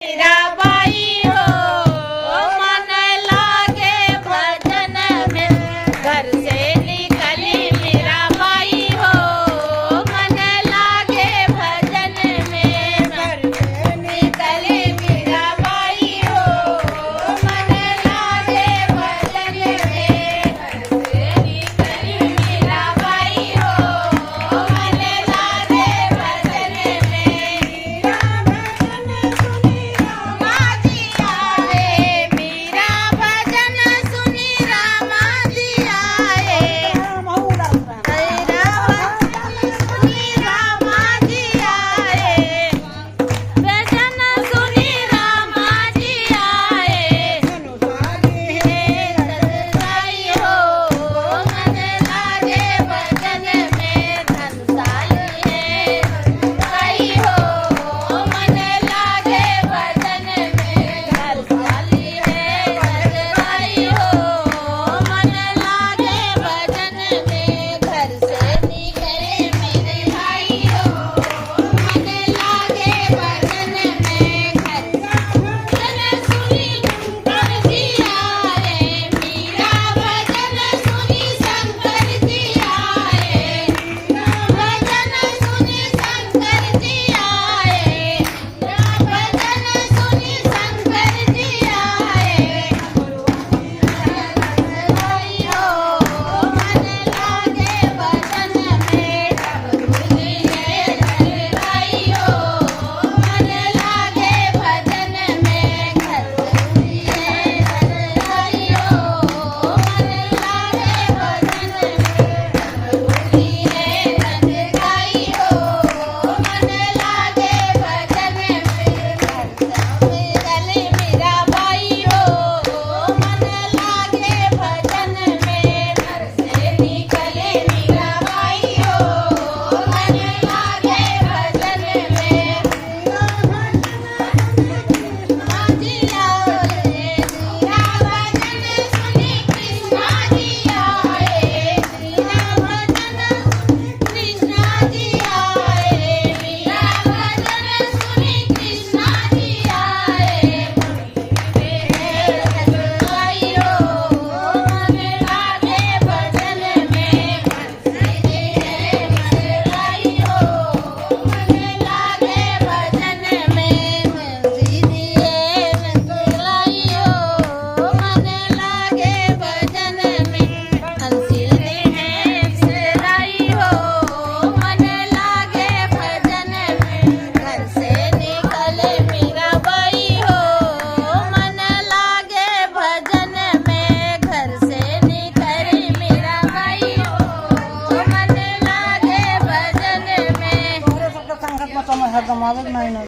मीराबाई हो मन लागे भजन में घर से निकली मीराबाई हो मन लागे भजन में घर से निकली मीराबाई हो मन लागे भजन में घर से निकली मीराबाई हो मन लागे भजन में मीरा भजन सुनी रामा जी आए मीरा भजन सुनी रामा जी आए भजन सुनी रामा जी आए धनसाई हो मन लागे भजन में धनसाई है धनसाई हो मन लागे भजन में धनसाई है धनसाई हो मन लागे भजन में घर से निकले मेरे भाई हो मन लागे भजन में घर भजन सुनी शंकर जी आए मीरा भजन सुनी शंकर जी आए भजन सुनी शंकर जी आए भजन सुनी शंकर जी आए धनसाई हो मन लागे भजन में धनसाई है धनसाई हो मन लागे भजन में धनसाई है धनसाई हो मन लागे भजन में धनसाई है धनसाई हो मन लागे भजन में गले मीराबाई हो मन लागे भजन में घर से निकले मीराबाई हो मन लागे भजन में कृष्णा जी आए मीरा भजन सुनी कृष्णा जी आए मीरा भजन कृष्णा जी आए मीरा भजन सुनी कृष्णा जी आए धनसाई हो मन लागे भजन में धनसाई है धनसाई हो मन लागे भजन में सीधी है धनसाई हो मन लागे भजन में सीधी है धनसाई हो मन लागे भजन में घर से निकले मीराबाई हो मन लागे भजन में घर से निकली मीराबाई हो मन लागे भजन में संगत में समय हरदम आवे नहीं ना